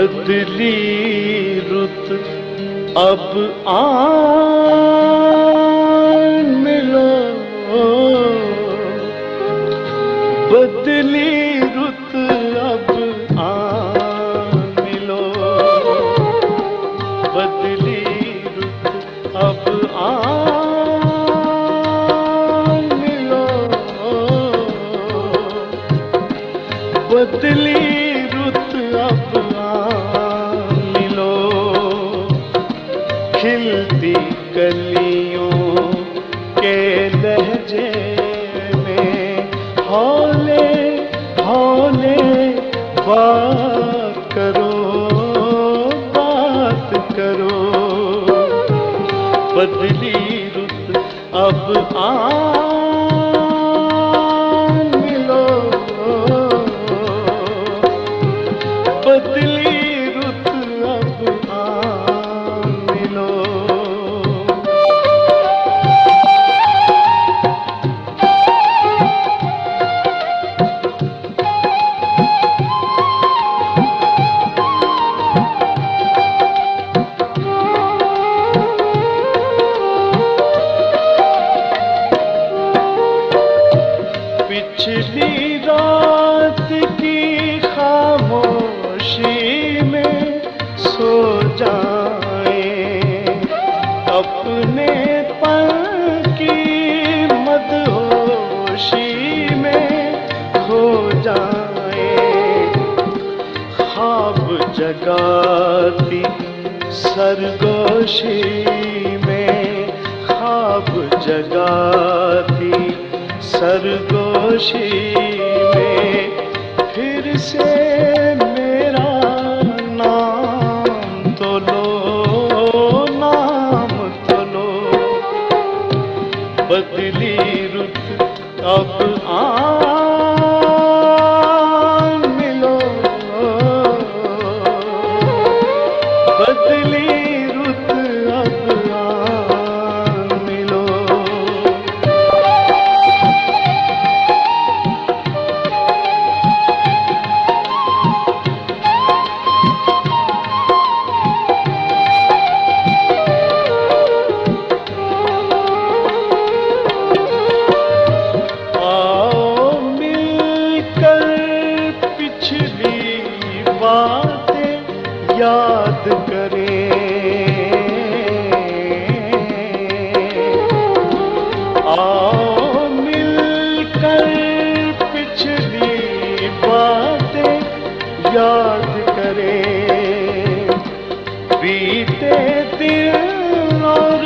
बदली रुत अब आन मिलो, बदली रुत अब आन मिलो, बदली रुत अब आन मिलो, बदली रुत अब आन मिलो। खिलती कलियों के लहजे में हौले हौले बात करो, बात करो। बदली रुत अब आन मिलो, बदली रुत अब आन मिलो। पिछली रात की खामोशी में सो जाएं, अपने पल की मदहोशी में खो जाएं। ख्वाब जगाती सरगोशी में, ख्वाब जगाती सरगोशी में फिर से मेरा नाम तो लो, नाम तो लो। बदली रुत अब आन मिलो, बदली रुत अब आन मिलो। बातें याद करें, आओ मिलकर पिछली बातें याद करें। बीते दिन और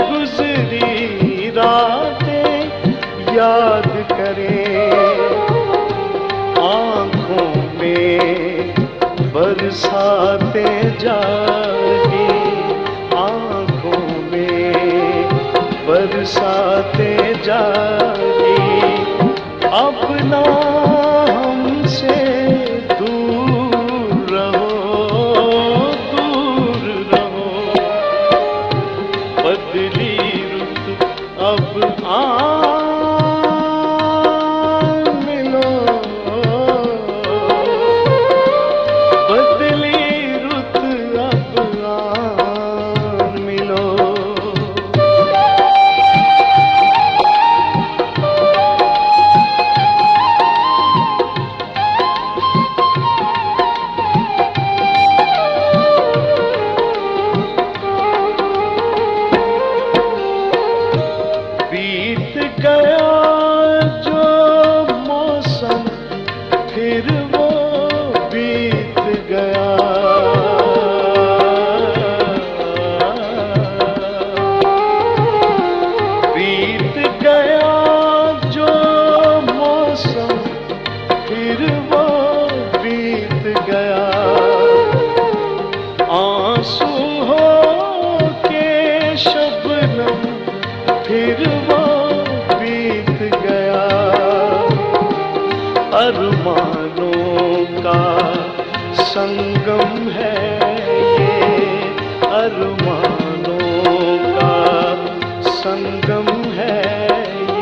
गुजरी रातें याद करें। आँखों में बरसाते जागी, आँखों में बरसाते जागी। अब ना हमसे दूर रहो, दूर रहो। बदली रुत अब आन मिलो, बदली रुत अब आन मिलो। बीत गया जो मौसम फिर वो बीत गया। बीत गया जो मौसम फिर वो बीत गया। आंसू हो के शबनम फिर वो बीत गया। अरमानों का संगम है ये, अरमानों का संगम है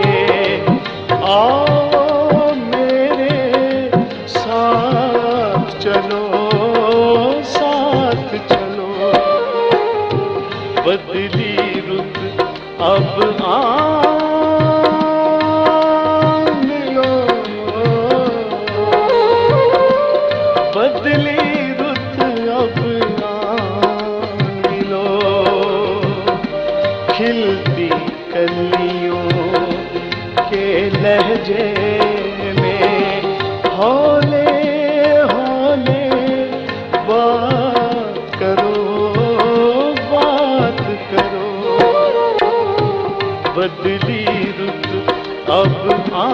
ये। आओ मेरे साथ चलो, बदली रुत अब आन लो, बदली रुत अब आन लो, खिलती कलियों के लहजे में हौले हौले बात करो, बात करो। बदली रुत अब आ